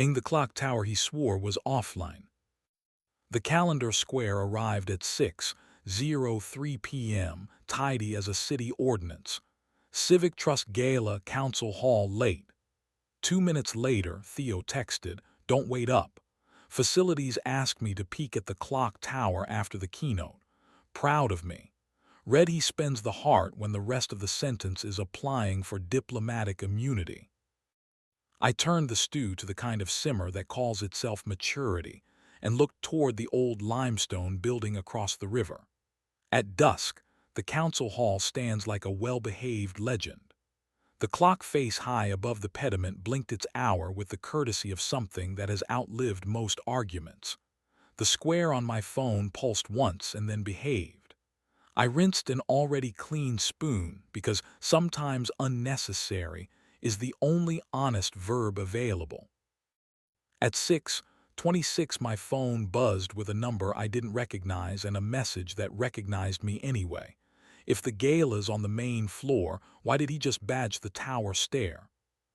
and the clock tower he swore was offline. The calendar square arrived at 6:03 p.m., tidy as a city ordinance. Civic Trust Gala Council Hall late. 2 minutes later, Theo texted, "Don't wait up. Facilities asked me to peek at the clock tower after the keynote. Proud of me." Read he spends the heart when the rest of the sentence is applying for diplomatic immunity. I turned the stew to the kind of simmer that calls itself maturity and looked toward the old limestone building across the river. At dusk, the council hall stands like a well-behaved legend. The clock face high above the pediment blinked its hour with the courtesy of something that has outlived most arguments. The square on my phone pulsed once and then behaved. I rinsed an already clean spoon because sometimes unnecessary is the only honest verb available. At 6:26 my phone buzzed with a number I didn't recognize and a message that recognized me anyway. If the gala's on the main floor, why did he just badge the tower stair?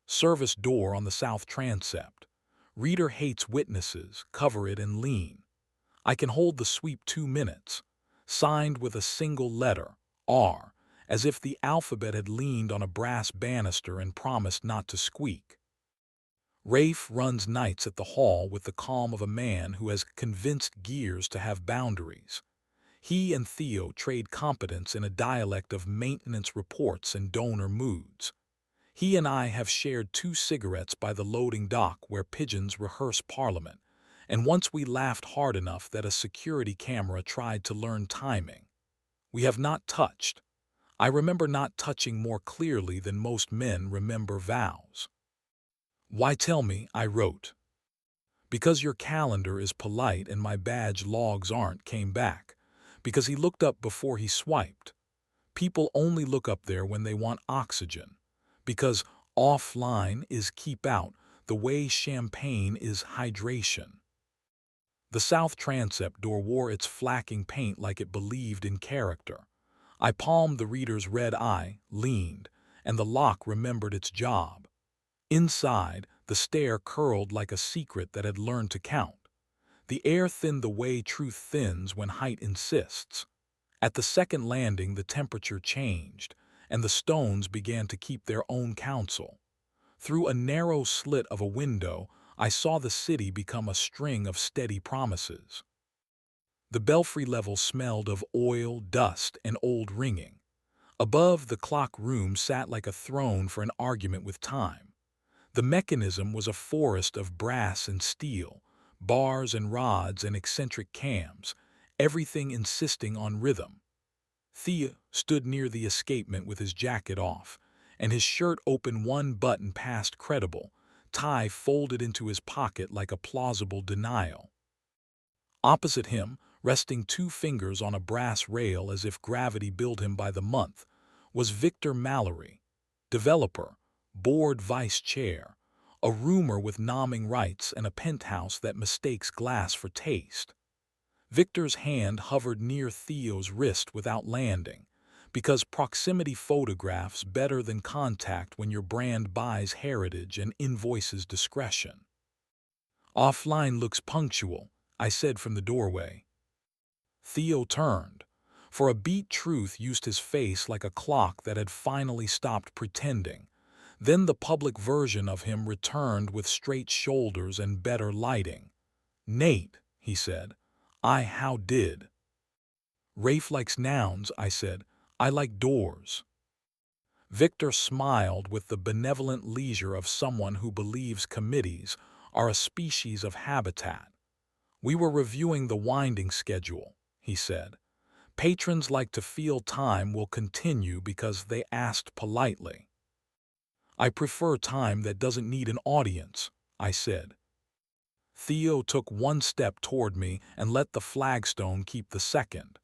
Service door on the south transept. Reader hates witnesses, cover it and lean. I can hold the sweep 2 minutes. Signed with a single letter, R, as if the alphabet had leaned on a brass banister and promised not to squeak. Rafe runs nights at the hall with the calm of a man who has convinced gears to have boundaries. He and Theo trade competence in a dialect of maintenance reports and donor moods. He and I have shared 2 cigarettes by the loading dock where pigeons rehearse Parliament, and once we laughed hard enough that a security camera tried to learn timing. We have not touched. I remember not touching more clearly than most men remember vows. "Why tell me?" I wrote. "Because your calendar is polite and my badge logs aren't," came back. Because he looked up before he swiped. People only look up there when they want oxygen. Because offline is keep out, the way champagne is hydration. The south transept door wore its flacking paint like it believed in character. I palmed the reader's red eye, leaned, and the lock remembered its job. Inside, the stair curled like a secret that had learned to count. The air thinned the way truth thins when height insists. At the second landing, the temperature changed, and the stones began to keep their own counsel. Through a narrow slit of a window, I saw the city become a string of steady promises. The belfry level smelled of oil, dust, and old ringing. Above, the clock room sat like a throne for an argument with time. The mechanism was a forest of brass and steel, bars and rods and eccentric cams, everything insisting on rhythm. Thea stood near the escapement with his jacket off, and his shirt open one button past credible, tie folded into his pocket like a plausible denial. Opposite him, resting 2 fingers on a brass rail as if gravity billed him by the month, was Victor Mallory, developer, board vice chair, a roomer with nomming rights and a penthouse that mistakes glass for taste. Victor's hand hovered near Theo's wrist without landing, because proximity photographs better than contact when your brand buys heritage and invoices discretion. "Offline looks punctual," I said from the doorway. Theo turned. For a beat, truth used his face like a clock that had finally stopped pretending. Then the public version of him returned with straight shoulders and better lighting. "Nate," he said. How did?" "Rafe likes nouns," I said. "I like doors." Victor smiled with the benevolent leisure of someone who believes committees are a species of habitat. "We were reviewing the winding schedule," he said. "Patrons like to feel time will continue because they asked politely." "I prefer time that doesn't need an audience," I said. Theo took 1 step toward me and let the flagstone keep the second.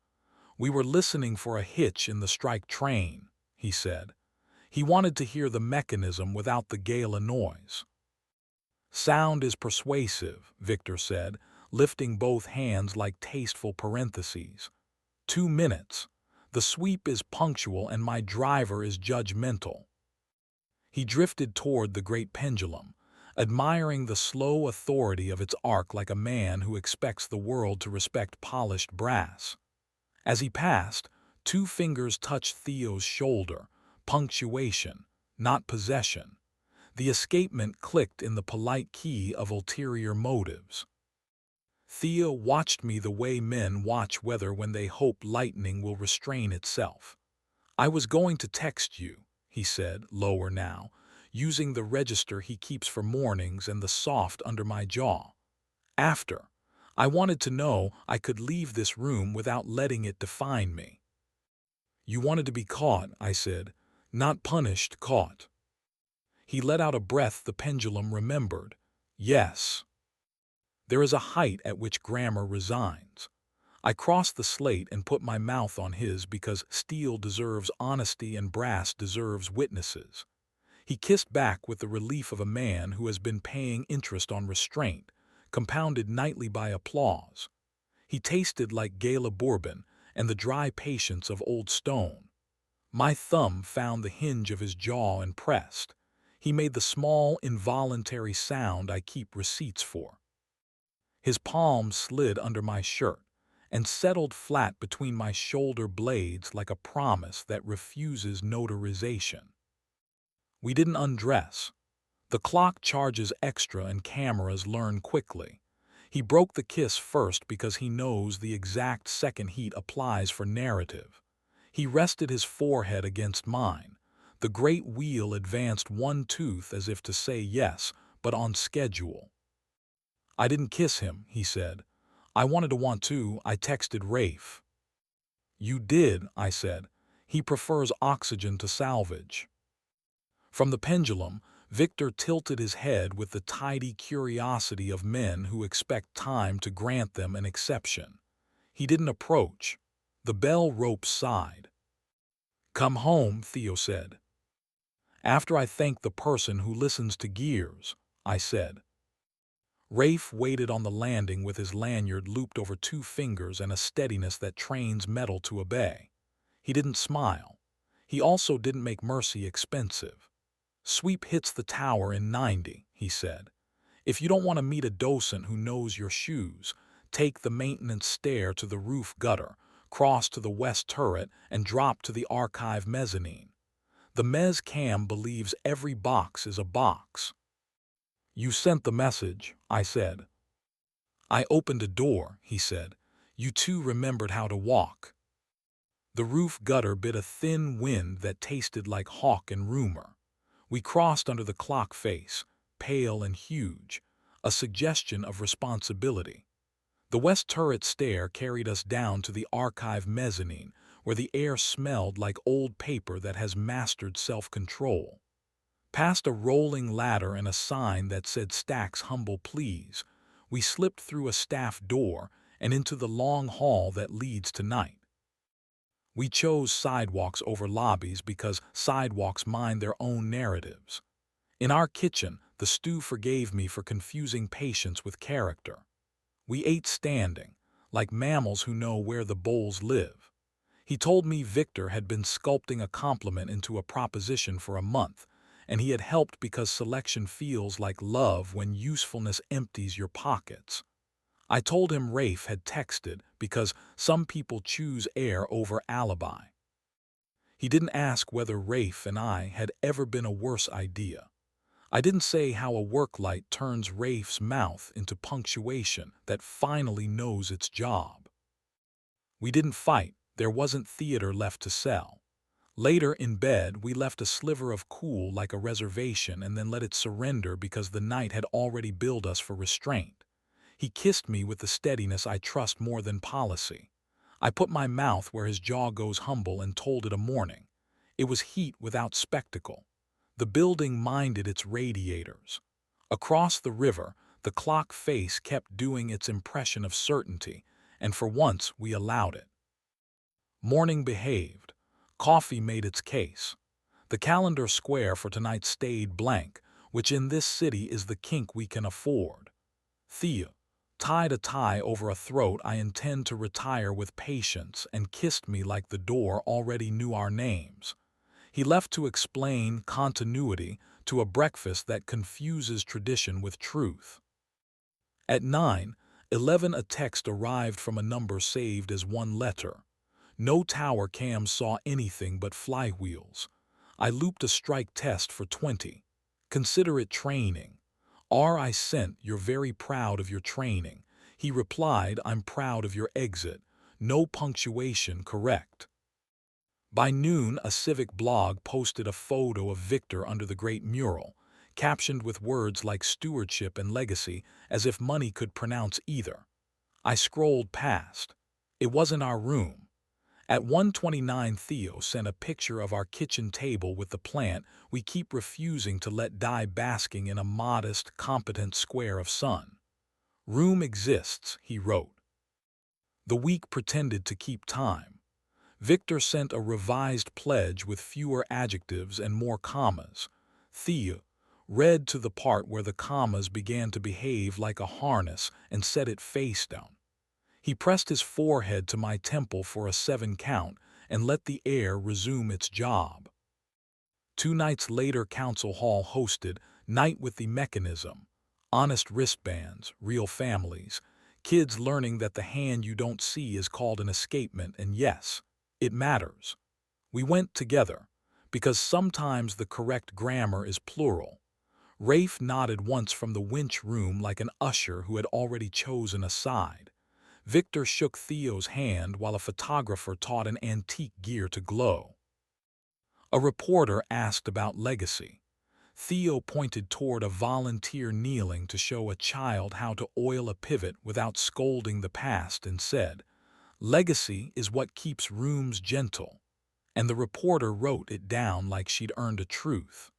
"We were listening for a hitch in the strike train," he said. He wanted to hear the mechanism without the gala noise. "Sound is persuasive," Victor said, lifting both hands like tasteful parentheses. 2 minutes. The sweep is punctual and my driver is judgmental." He drifted toward the great pendulum. admiring the slow authority of its arc like a man who expects the world to respect polished brass. As he passed, two fingers touched Theo's shoulder, punctuation, not possession. The escapement clicked in the polite key of ulterior motives. Theo watched me the way men watch weather when they hope lightning will restrain itself. "I was going to text you," he said, lower now, using the register he keeps for mornings and the soft under my jaw. "After. I wanted to know I could leave this room without letting it define me." "You wanted to be caught," I said. "Not punished, caught." He let out a breath the pendulum remembered. "Yes." There is a height at which grammar resigns. I crossed the slate and put my mouth on his because steel deserves honesty and brass deserves witnesses. He kissed back with the relief of a man who has been paying interest on restraint, compounded nightly by applause. He tasted like Gala bourbon and the dry patience of old stone. My thumb found the hinge of his jaw and pressed. He made the small, involuntary sound I keep receipts for. His palm slid under my shirt and settled flat between my shoulder blades like a promise that refuses notarization. We didn't undress. The clock charges extra and cameras learn quickly. He broke the kiss first because he knows the exact second heat applies for narrative. He rested his forehead against mine. The great wheel advanced one tooth as if to say yes, but on schedule. "I didn't kiss him," he said. "I wanted to want to. I texted Rafe." "You did," I said. "He prefers oxygen to salvage." From the pendulum, Victor tilted his head with the tidy curiosity of men who expect time to grant them an exception. He didn't approach. The bell rope sighed. "Come home," Theo said. "After I thank the person who listens to gears," I said. Rafe waited on the landing with his lanyard looped over two fingers and a steadiness that trains metal to obey. He didn't smile. He also didn't make mercy expensive. "Sweep hits the tower in 90, he said. "If you don't want to meet a docent who knows your shoes, take the maintenance stair to the roof gutter, cross to the west turret, and drop to the archive mezzanine. The mezz cam believes every box is a box." "You sent the message," I said. "I opened a door," he said. "You two remembered how to walk." The roof gutter bit a thin wind that tasted like hawk and rumor. We crossed under the clock face, pale and huge, a suggestion of responsibility. The west turret stair carried us down to the archive mezzanine, where the air smelled like old paper that has mastered self-control. Past a rolling ladder and a sign that said Stack's Humble Please, we slipped through a staff door and into the long hall that leads to night. We chose sidewalks over lobbies because sidewalks mind their own narratives. In our kitchen, the stew forgave me for confusing patience with character. We ate standing, like mammals who know where the bowls live. He told me Victor had been sculpting a compliment into a proposition for a month, and he had helped because selection feels like love when usefulness empties your pockets. I told him Rafe had texted because some people choose air over alibi. He didn't ask whether Rafe and I had ever been a worse idea. I didn't say how a work light turns Rafe's mouth into punctuation that finally knows its job. We didn't fight. There wasn't theater left to sell. Later in bed, we left a sliver of cool like a reservation and then let it surrender because the night had already billed us for restraint. He kissed me with the steadiness I trust more than policy. I put my mouth where his jaw goes humble and told it a morning. It was heat without spectacle. The building minded its radiators. Across the river, the clock face kept doing its impression of certainty, and for once we allowed it. Morning behaved. Coffee made its case. The calendar square for tonight stayed blank, which in this city is the kink we can afford. Thea tied a tie over a throat I intend to retire with patience and kissed me like the door already knew our names. He left to explain continuity to a breakfast that confuses tradition with truth. At 9:11, a text arrived from a number saved as one letter. No tower cam saw anything but flywheels. I looped a strike test for 20. Consider it training. I sent, you're very proud of your training. He replied, I'm proud of your exit. No punctuation correct. By noon, a civic blog posted a photo of Victor under the great mural, captioned with words like stewardship and legacy, as if money could pronounce either. I scrolled past. It wasn't our room. At 1:29, Theo sent a picture of our kitchen table with the plant we keep refusing to let die basking in a modest, competent square of sun. Room exists, he wrote. The week pretended to keep time. Victor sent a revised pledge with fewer adjectives and more commas. Theo read to the part where the commas began to behave like a harness and set it face down. He pressed his forehead to my temple for a 7 count and let the air resume its job. 2 nights later, Council Hall hosted Night with the Mechanism. Honest wristbands, real families, kids learning that the hand you don't see is called an escapement, and yes, it matters. We went together, because sometimes the correct grammar is plural. Rafe nodded once from the winch room like an usher who had already chosen a side. Victor shook Theo's hand while a photographer taught an antique gear to glow. A reporter asked about legacy. Theo pointed toward a volunteer kneeling to show a child how to oil a pivot without scolding the past and said, "Legacy is what keeps rooms gentle." And the reporter wrote it down like she'd earned a truth.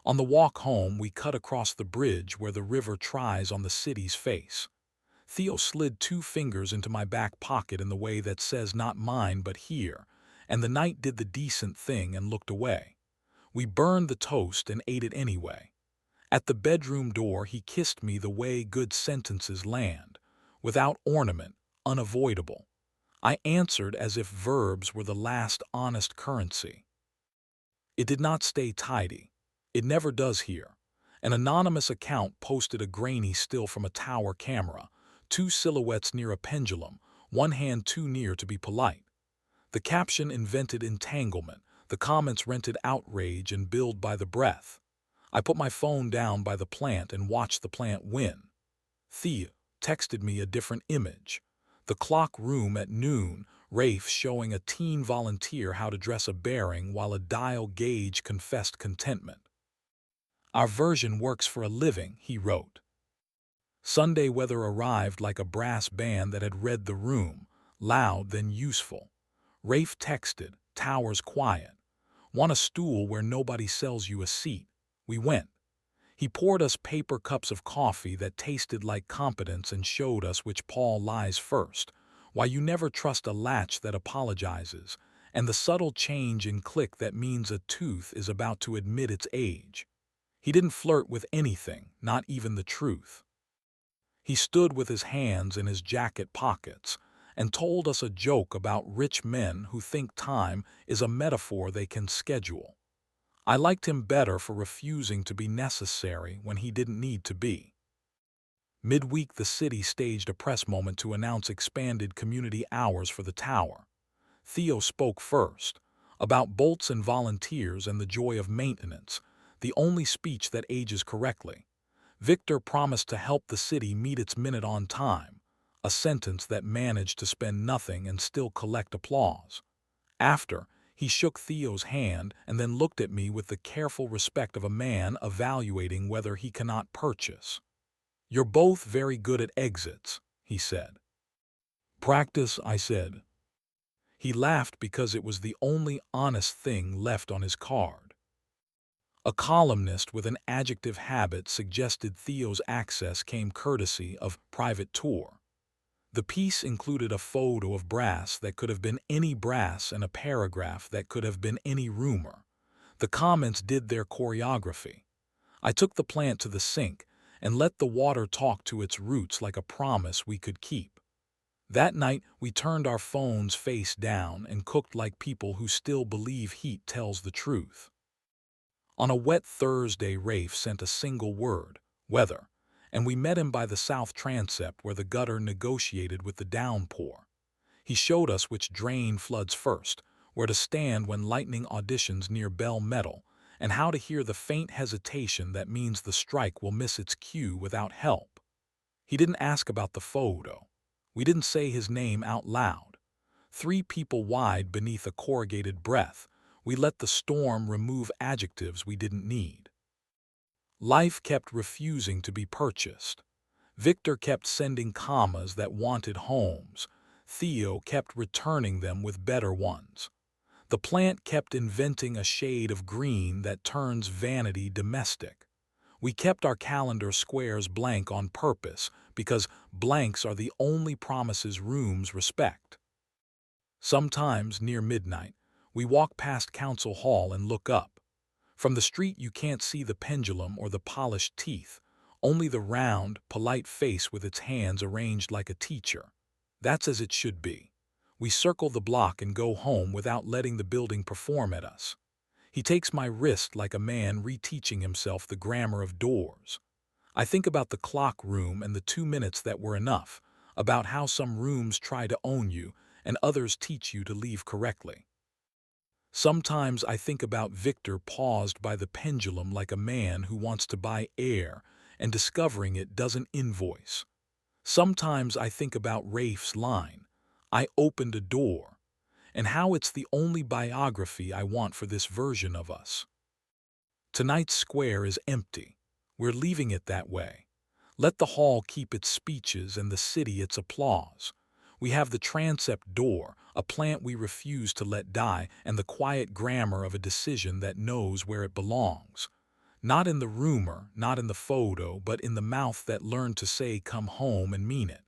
On the walk home, we cut across the bridge where the river tries on the city's face. Theo slid 2 fingers into my back pocket in the way that says not mine but here, and the night did the decent thing and looked away. We burned the toast and ate it anyway. At the bedroom door, he kissed me the way good sentences land, without ornament, unavoidable. I answered as if verbs were the last honest currency. It did not stay tidy. It never does here. An anonymous account posted a grainy still from a tower camera, 2 silhouettes near a pendulum, one hand too near to be polite. The caption invented entanglement, the comments rented outrage and billed by the breath. I put my phone down by the plant and watched the plant win. Theo texted me a different image. The clock room at noon, Rafe showing a teen volunteer how to dress a bearing while a dial gauge confessed contentment. Our version works for a living, he wrote. Sunday weather arrived like a brass band that had read the room, loud then useful. Rafe texted, "Tower's quiet. Want a stool where nobody sells you a seat?" We went. He poured us paper cups of coffee that tasted like competence and showed us which paw lies first, why you never trust a latch that apologizes, and the subtle change in click that means a tooth is about to admit its age. He didn't flirt with anything, not even the truth. He stood with his hands in his jacket pockets and told us a joke about rich men who think time is a metaphor they can schedule. I liked him better for refusing to be necessary when he didn't need to be. Midweek, the city staged a press moment to announce expanded community hours for the tower. Theo spoke first, about bolts and volunteers and the joy of maintenance, the only speech that ages correctly. Victor promised to help the city meet its minute on time, a sentence that managed to spend nothing and still collect applause. After, he shook Theo's hand and then looked at me with the careful respect of a man evaluating whether he cannot purchase. "You're both very good at exits," he said. "Practice," I said. He laughed because it was the only honest thing left on his card. A columnist with an adjective habit suggested Theo's access came courtesy of private tour. The piece included a photo of brass that could have been any brass and a paragraph that could have been any rumor. The comments did their choreography. I took the plant to the sink and let the water talk to its roots like a promise we could keep. That night, we turned our phones face down and cooked like people who still believe heat tells the truth. On a wet Thursday, Rafe sent a single word, weather, and we met him by the south transept where the gutter negotiated with the downpour. He showed us which drain floods first, where to stand when lightning auditions near Bell Metal, and how to hear the faint hesitation that means the strike will miss its cue without help. He didn't ask about the photo. We didn't say his name out loud. 3 people wide beneath a corrugated breath, we let the storm remove adjectives we didn't need. Life kept refusing to be purchased. Victor kept sending commas that wanted homes. Theo kept returning them with better ones. The plant kept inventing a shade of green that turns vanity domestic. We kept our calendar squares blank on purpose because blanks are the only promises rooms respect. Sometimes, near midnight, we walk past Council Hall and look up. From the street you can't see the pendulum or the polished teeth, only the round, polite face with its hands arranged like a teacher. That's as it should be. We circle the block and go home without letting the building perform at us. He takes my wrist like a man reteaching himself the grammar of doors. I think about the clock room and the 2 minutes that were enough, about how some rooms try to own you and others teach you to leave correctly. Sometimes I think about Victor paused by the pendulum like a man who wants to buy air and discovering it doesn't invoice. Sometimes I think about Rafe's line, "I opened a door," and how it's the only biography I want for this version of us. Tonight's square is empty. We're leaving it that way. Let the hall keep its speeches and the city its applause. We have the transept door, a plant we refuse to let die, and the quiet grammar of a decision that knows where it belongs. Not in the rumor, not in the photo, but in the mouth that learned to say come home and mean it.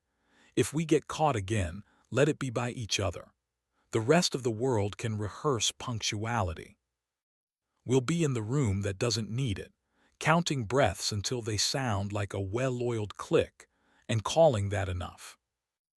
If we get caught again, let it be by each other. The rest of the world can rehearse punctuality. We'll be in the room that doesn't need it, counting breaths until they sound like a well-oiled click, and calling that enough.